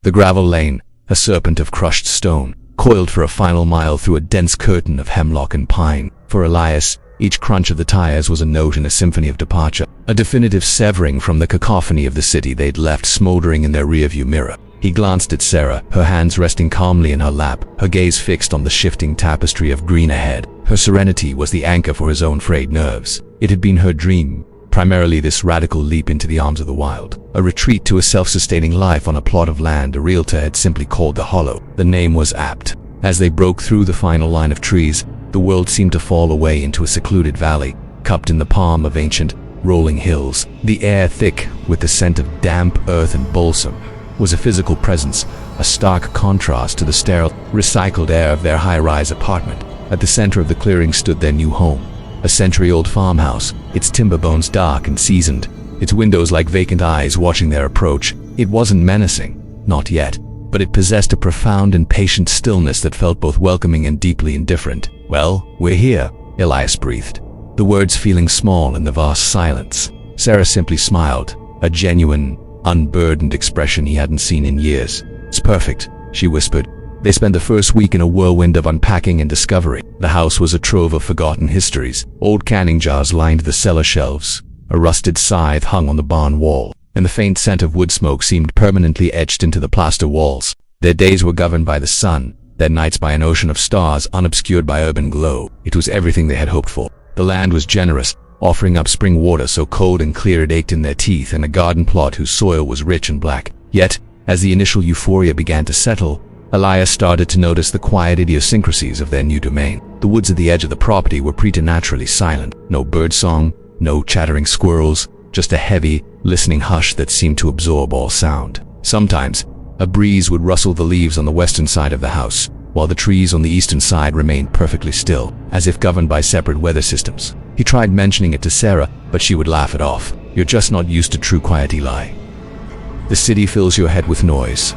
The gravel lane, a serpent of crushed stone, coiled for a final mile through a dense curtain of hemlock and pine. For Elias, each crunch of the tires was a note in a symphony of departure, a definitive severing from the cacophony of the city they'd left smoldering in their rearview mirror. He glanced at Sarah, her hands resting calmly in her lap, her gaze fixed on the shifting tapestry of green ahead. Her serenity was the anchor for his own frayed nerves. It had been her dream, primarily this radical leap into the arms of the wild, a retreat to a self-sustaining life on a plot of land a realtor had simply called the Hollow. The name was apt. As they broke through the final line of trees, the world seemed to fall away into a secluded valley, cupped in the palm of ancient, rolling hills. The air, thick with the scent of damp earth and balsam, was a physical presence, a stark contrast to the sterile, recycled air of their high-rise apartment. At the center of the clearing stood their new home, a century-old farmhouse, its timber bones dark and seasoned, its windows like vacant eyes watching their approach. It wasn't menacing, not yet, but it possessed a profound and patient stillness that felt both welcoming and deeply indifferent. "Well, we're here," Elias breathed, the words feeling small in the vast silence. Sarah simply smiled, a genuine, unburdened expression he hadn't seen in years. "It's perfect," she whispered. They spent the first week in a whirlwind of unpacking and discovery. The house was a trove of forgotten histories. Old canning jars lined the cellar shelves. A rusted scythe hung on the barn wall, and the faint scent of wood smoke seemed permanently etched into the plaster walls. Their days were governed by the sun, their nights by an ocean of stars unobscured by urban glow. It was everything they had hoped for. The land was generous, offering up spring water so cold and clear it ached in their teeth, and a garden plot whose soil was rich and black. Yet, as the initial euphoria began to settle, Elias started to notice the quiet idiosyncrasies of their new domain. The woods at the edge of the property were preternaturally silent. No birdsong, no chattering squirrels, just a heavy, listening hush that seemed to absorb all sound. Sometimes, a breeze would rustle the leaves on the western side of the house, while the trees on the eastern side remained perfectly still, as if governed by separate weather systems. He tried mentioning it to Sarah, but she would laugh it off. "You're just not used to true quiet, Eli. The city fills your head with noise.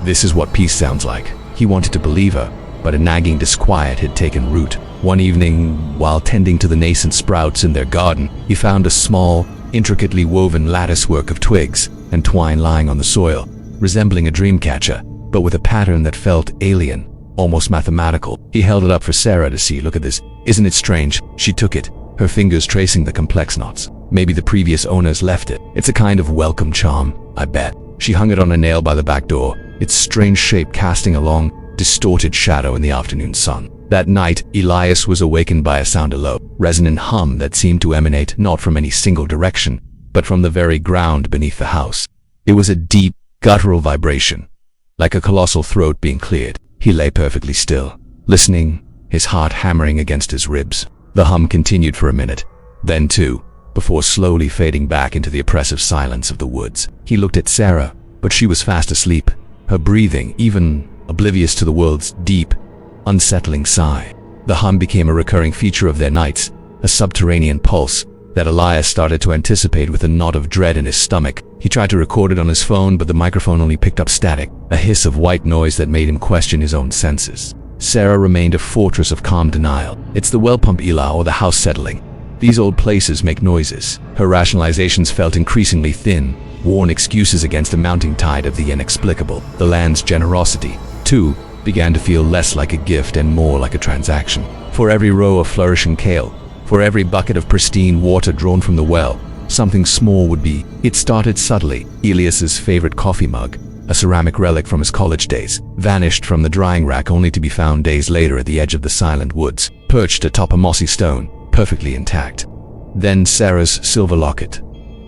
This is what peace sounds like." He wanted to believe her, but a nagging disquiet had taken root. One evening, while tending to the nascent sprouts in their garden, he found a small, intricately woven latticework of twigs and twine lying on the soil, resembling a dream catcher, but with a pattern that felt alien, almost mathematical. He held it up for Sarah to see. "Look at this. Isn't it strange?" She took it, her fingers tracing the complex knots. "Maybe the previous owners left it. It's a kind of welcome charm, I bet." She hung it on a nail by the back door, its strange shape casting a long, distorted shadow in the afternoon sun. That night, Elias was awakened by a sound, a low, resonant hum that seemed to emanate not from any single direction, but from the very ground beneath the house. It was a deep, guttural vibration, like a colossal throat being cleared. He lay perfectly still, listening, his heart hammering against his ribs. The hum continued for a minute, then two, before slowly fading back into the oppressive silence of the woods. He looked at Sarah, but she was fast asleep, her breathing even oblivious to the world's deep, unsettling sigh. The hum became a recurring feature of their nights, a subterranean pulse that Elias started to anticipate with a knot of dread in his stomach. He tried to record it on his phone, but the microphone only picked up static, a hiss of white noise that made him question his own senses. Sarah remained a fortress of calm denial. "It's the well pump, Eli, or the house settling. These old places make noises." Her rationalizations felt increasingly thin, worn excuses against a mounting tide of the inexplicable. The land's generosity, too, began to feel less like a gift and more like a transaction. For every row of flourishing kale, for every bucket of pristine water drawn from the well, something small would be. It started subtly. Elias's favorite coffee mug, a ceramic relic from his college days, vanished from the drying rack only to be found days later at the edge of the silent woods, perched atop a mossy stone, perfectly intact. Then Sarah's silver locket,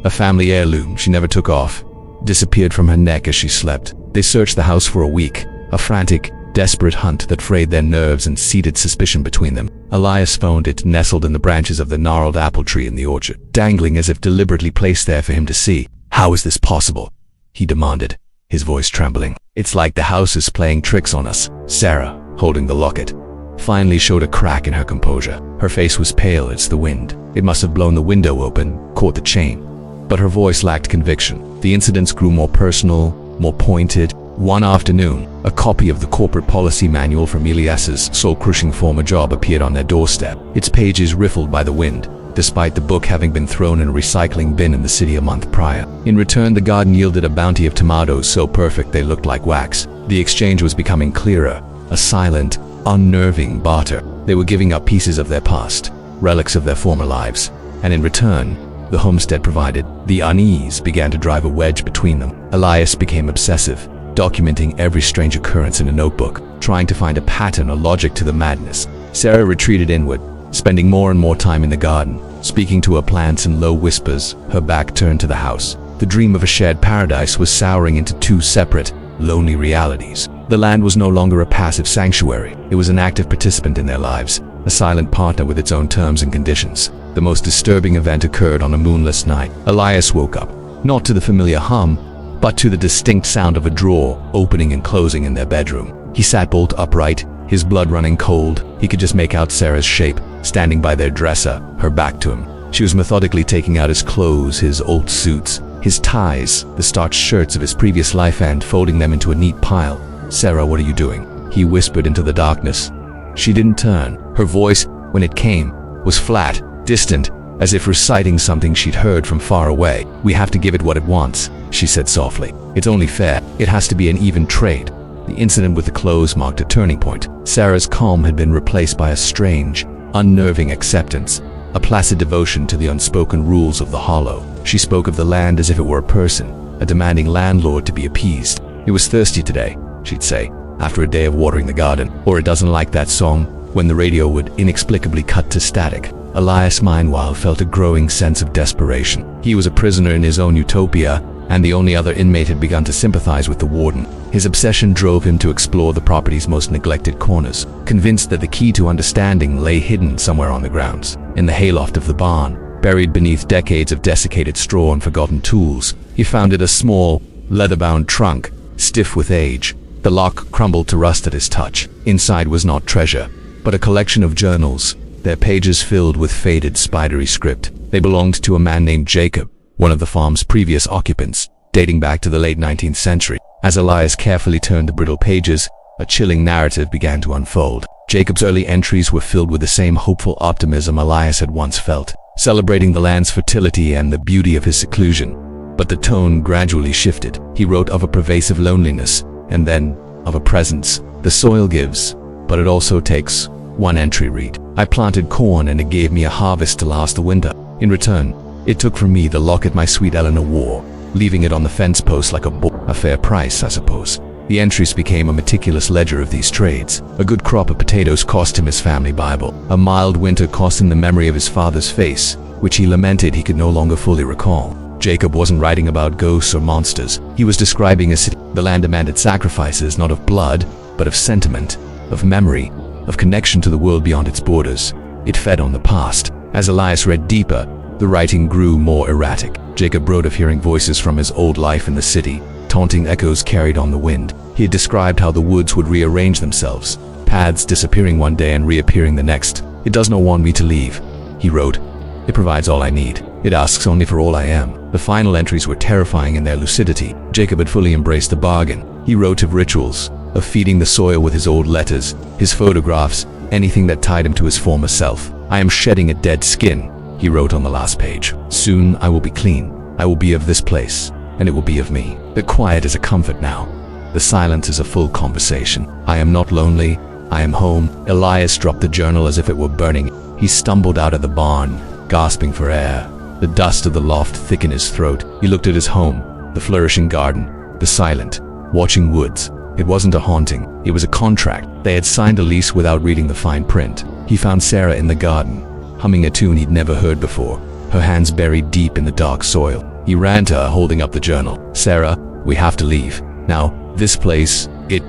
a family heirloom she never took off, disappeared from her neck as she slept. They searched the house for a week, a frantic, desperate hunt that frayed their nerves and seeded suspicion between them. Elias found it nestled in the branches of the gnarled apple tree in the orchard, dangling as if deliberately placed there for him to see. "How is this possible?" he demanded, his voice trembling. "It's like the house is playing tricks on us." Sarah, holding the locket, finally showed a crack in her composure. Her face was pale as the wind. It must have blown the window open, caught the chain. But her voice lacked conviction. The incidents grew more personal, more pointed. One afternoon, a copy of the corporate policy manual from Elias's soul-crushing former job appeared on their doorstep, its pages riffled by the wind, despite the book having been thrown in a recycling bin in the city a month prior. In return, the garden yielded a bounty of tomatoes so perfect they looked like wax. The exchange was becoming clearer, a silent, unnerving barter. They were giving up pieces of their past, relics of their former lives, and in return, the homestead provided. The unease began to drive a wedge between them. Elias became obsessive, documenting every strange occurrence in a notebook, trying to find a pattern or logic to the madness. Sarah retreated inward, spending more and more time in the garden, speaking to her plants in low whispers, her back turned to the house. The dream of a shared paradise was souring into two separate, lonely realities. The land was no longer a passive sanctuary. It was an active participant in their lives, a silent partner with its own terms and conditions. The most disturbing event occurred on a moonless night. Elias woke up, not to the familiar hum, but to the distinct sound of a drawer opening and closing in their bedroom. He sat bolt upright, his blood running cold. He could just make out Sarah's shape, standing by their dresser, her back to him. She was methodically taking out his clothes, his old suits, his ties, the starched shirts of his previous life, and folding them into a neat pile. "Sarah, what are you doing?" he whispered into the darkness. She didn't turn. Her voice, when it came, was flat, distant, as if reciting something she'd heard from far away. "We have to give it what it wants," she said softly. "It's only fair. It has to be an even trade." The incident with the clothes marked a turning point. Sarah's calm had been replaced by a strange, unnerving acceptance, a placid devotion to the unspoken rules of the hollow. She spoke of the land as if it were a person, a demanding landlord to be appeased. "It was thirsty today," she'd say, after a day of watering the garden. Or it doesn't like that song, when the radio would inexplicably cut to static. Elias, meanwhile, felt a growing sense of desperation. He was a prisoner in his own utopia, and the only other inmate had begun to sympathize with the warden. His obsession drove him to explore the property's most neglected corners, convinced that the key to understanding lay hidden somewhere on the grounds. In the hayloft of the barn, buried beneath decades of desiccated straw and forgotten tools, he found it a small, leather-bound trunk, stiff with age. The lock crumbled to rust at his touch. Inside was not treasure, but a collection of journals, their pages filled with faded, spidery script. They belonged to a man named Jacob, one of the farm's previous occupants, dating back to the late 19th century. As Elias carefully turned the brittle pages, a chilling narrative began to unfold. Jacob's early entries were filled with the same hopeful optimism Elias had once felt, celebrating the land's fertility and the beauty of his seclusion. But the tone gradually shifted. He wrote of a pervasive loneliness, and then of a presence. "The soil gives, but it also takes." One entry read, "I planted corn and it gave me a harvest to last the winter. In return, it took from me the locket my sweet Eleanor wore, leaving it on the fence post like a fair price, I suppose." The entries became a meticulous ledger of these trades. A good crop of potatoes cost him his family Bible. A mild winter cost him the memory of his father's face, which he lamented he could no longer fully recall. Jacob wasn't writing about ghosts or monsters. He was describing a city. The land demanded sacrifices, not of blood, but of sentiment, of memory, of connection to the world beyond its borders. It fed on the past. As Elias read deeper, the writing grew more erratic. Jacob wrote of hearing voices from his old life in the city, taunting echoes carried on the wind. He had described how the woods would rearrange themselves, paths disappearing one day and reappearing the next. "It does not want me to leave," he wrote. "It provides all I need. It asks only for all I am." The final entries were terrifying in their lucidity. Jacob had fully embraced the bargain. He wrote of rituals, of feeding the soil with his old letters, his photographs, anything that tied him to his former self. "I am shedding a dead skin," he wrote on the last page. "Soon I will be clean. I will be of this place, and it will be of me." The quiet is a comfort now. The silence is a full conversation. "I am not lonely. I am home." Elias dropped the journal as if it were burning. He stumbled out of the barn, gasping for air. The dust of the loft thick in his throat. He looked at his home, the flourishing garden, the silent, watching woods. It wasn't a haunting, it was a contract. They had signed a lease without reading the fine print. He found Sarah in the garden, humming a tune he'd never heard before, her hands buried deep in the dark soil. He ran to her, holding up the journal. "Sarah, we have to leave. Now, this place, it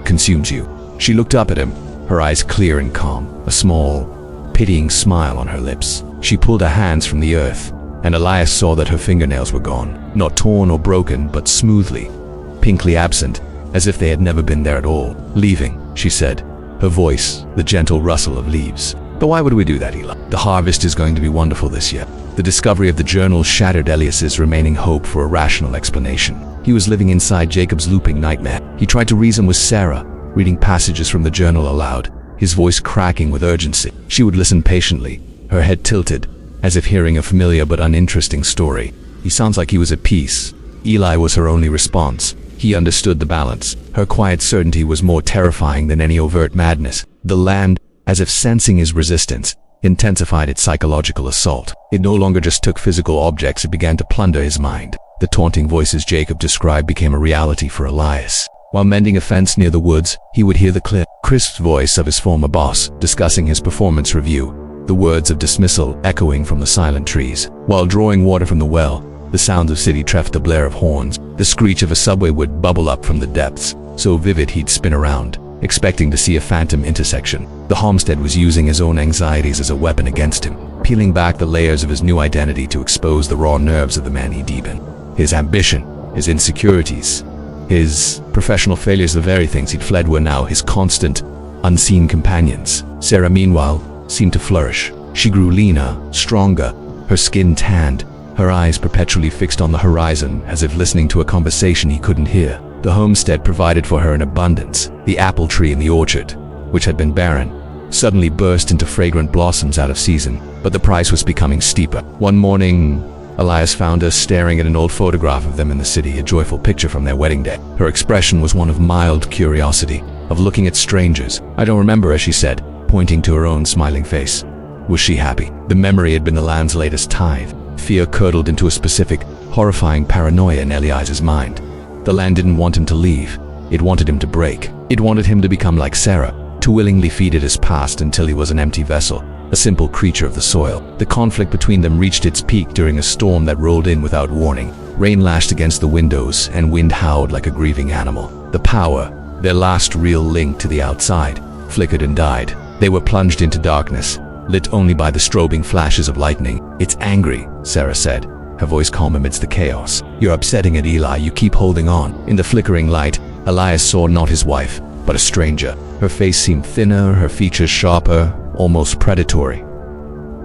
consumes you." She looked up at him, her eyes clear and calm, a small, pitying smile on her lips. She pulled her hands from the earth, and Elias saw that her fingernails were gone. Not torn or broken, but smoothly, pinkly absent, as if they had never been there at all. "Leaving," she said, her voice the gentle rustle of leaves. "But why would we do that, Eli? The harvest is going to be wonderful this year." The discovery of the journal shattered Elias's remaining hope for a rational explanation. He was living inside Jacob's looping nightmare. He tried to reason with Sarah, reading passages from the journal aloud, his voice cracking with urgency. She would listen patiently, her head tilted, as if hearing a familiar but uninteresting story. He sounds like he was at peace. Eli was her only response. He understood the balance. Her quiet certainty was more terrifying than any overt madness. The land, as if sensing his resistance, intensified its psychological assault. It no longer just took physical objects, it began to plunder his mind. The taunting voices Jacob described became a reality for Elias. While mending a fence near the woods, he would hear the clear, crisp voice of his former boss discussing his performance review, the words of dismissal echoing from the silent trees. While drawing water from the well, the sounds of city traffic, the blare of horns, the screech of a subway would bubble up from the depths, so vivid he'd spin around, expecting to see a phantom intersection. The homestead was using his own anxieties as a weapon against him, peeling back the layers of his new identity to expose the raw nerves of the man he'd been. His ambition, his insecurities, his professional failures, the very things he'd fled were now his constant, unseen companions. Sarah, meanwhile, seemed to flourish. She grew leaner, stronger, her skin tanned, her eyes perpetually fixed on the horizon, as if listening to a conversation he couldn't hear. The homestead provided for her in abundance. The apple tree in the orchard, which had been barren, suddenly burst into fragrant blossoms out of season, but the price was becoming steeper. One morning, Elias found her staring at an old photograph of them in the city, a joyful picture from their wedding day. Her expression was one of mild curiosity, of looking at strangers. "I don't remember," as she said, pointing to her own smiling face. Was she happy? The memory had been the land's latest tithe. Fear curdled into a specific, horrifying paranoia in Elias's mind. The land didn't want him to leave. It wanted him to break. It wanted him to become like Sarah, to willingly feed it his past until he was an empty vessel, a simple creature of the soil. The conflict between them reached its peak during a storm that rolled in without warning. Rain lashed against the windows, and wind howled like a grieving animal. The power, their last real link to the outside, flickered and died. They were plunged into darkness, lit only by the strobing flashes of lightning. "It's angry," Sarah said, her voice calm amidst the chaos. "You're upsetting it, Eli. You keep holding on." In the flickering light, Elias saw not his wife, but a stranger. Her face seemed thinner, her features sharper, almost predatory.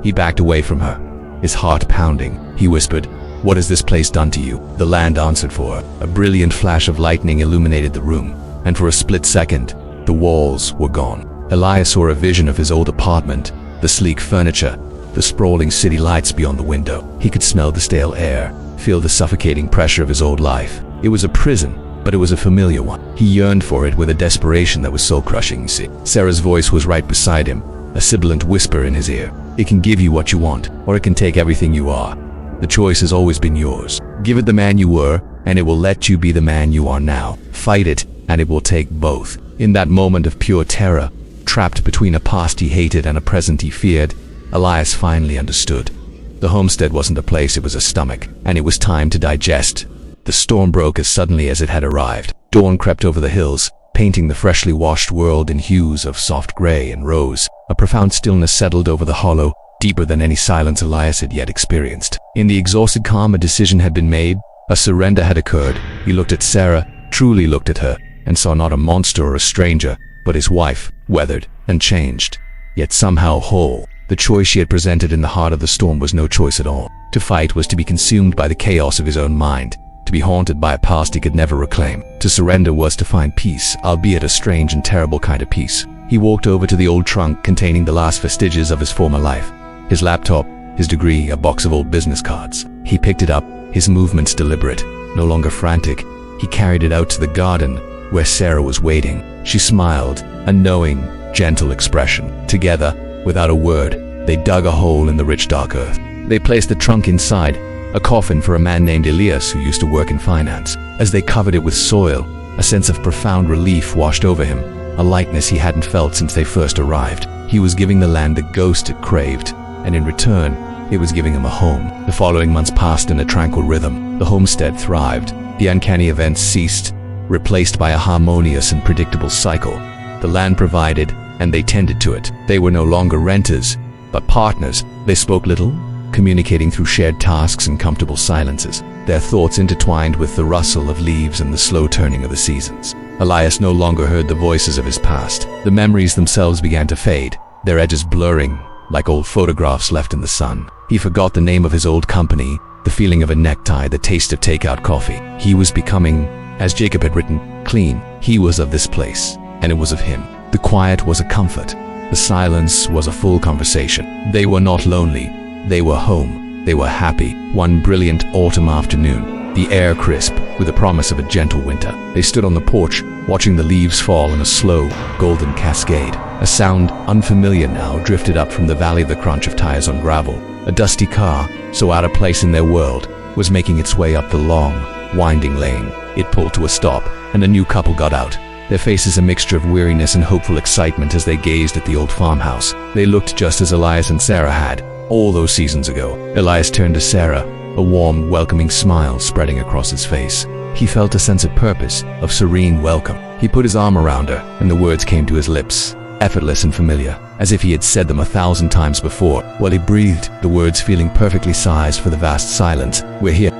He backed away from her, his heart pounding. He whispered, "What has this place done to you?" The land answered for her. A brilliant flash of lightning illuminated the room, and for a split second, the walls were gone. Elias saw a vision of his old apartment, the sleek furniture, the sprawling city lights beyond the window. He could smell the stale air, feel the suffocating pressure of his old life. It was a prison, but it was a familiar one. He yearned for it with a desperation that was soul-crushing. Sarah's voice was right beside him, a sibilant whisper in his ear. "It can give you what you want, or it can take everything you are. The choice has always been yours. Give it the man you were, and it will let you be the man you are now. Fight it, and it will take both." In that moment of pure terror, trapped between a past he hated and a present he feared, Elias finally understood. The homestead wasn't a place, it was a stomach, and it was time to digest. The storm broke as suddenly as it had arrived. Dawn crept over the hills, painting the freshly washed world in hues of soft gray and rose. A profound stillness settled over the hollow, deeper than any silence Elias had yet experienced. In the exhausted calm, a decision had been made. A surrender had occurred. He looked at Sarah, truly looked at her, and saw not a monster or a stranger, but his wife, weathered and changed, yet somehow whole. The choice she had presented in the heart of the storm was no choice at all. To fight was to be consumed by the chaos of his own mind, to be haunted by a past he could never reclaim. To surrender was to find peace, albeit a strange and terrible kind of peace. He walked over to the old trunk containing the last vestiges of his former life. His laptop, his degree, a box of old business cards. He picked it up, his movements deliberate, no longer frantic. He carried it out to the garden, where Sarah was waiting. She smiled, a knowing, gentle expression. Together, without a word, they dug a hole in the rich dark earth. They placed the trunk inside, a coffin for a man named Elias who used to work in finance. As they covered it with soil, a sense of profound relief washed over him, a lightness he hadn't felt since they first arrived. He was giving the land the ghost it craved, and in return, it was giving him a home. The following months passed in a tranquil rhythm. The homestead thrived. The uncanny events ceased, replaced by a harmonious and predictable cycle. The land provided, and they tended to it. They were no longer renters, but partners. They spoke little, communicating through shared tasks and comfortable silences, their thoughts intertwined with the rustle of leaves and the slow turning of the seasons. Elias no longer heard the voices of his past. The memories themselves began to fade, their edges blurring, like old photographs left in the sun. He forgot the name of his old company, the feeling of a necktie, the taste of takeout coffee. He was becoming, as Jacob had written, clean. He was of this place, and it was of him. The quiet was a comfort. The silence was a full conversation. They were not lonely. They were home. They were happy. One brilliant autumn afternoon, the air crisp with the promise of a gentle winter. They stood on the porch, watching the leaves fall in a slow, golden cascade. A sound unfamiliar now drifted up from the valley, the crunch of tires on gravel. A dusty car, so out of place in their world, was making its way up the long, winding lane. It pulled to a stop, and a new couple got out. Their faces a mixture of weariness and hopeful excitement as they gazed at the old farmhouse. They looked just as Elias and Sarah had, all those seasons ago. Elias turned to Sarah, a warm, welcoming smile spreading across his face. He felt a sense of purpose, of serene welcome. He put his arm around her, and the words came to his lips, effortless and familiar, as if he had said them 1,000 times before. While he breathed, the words feeling perfectly sized for the vast silence. "We're here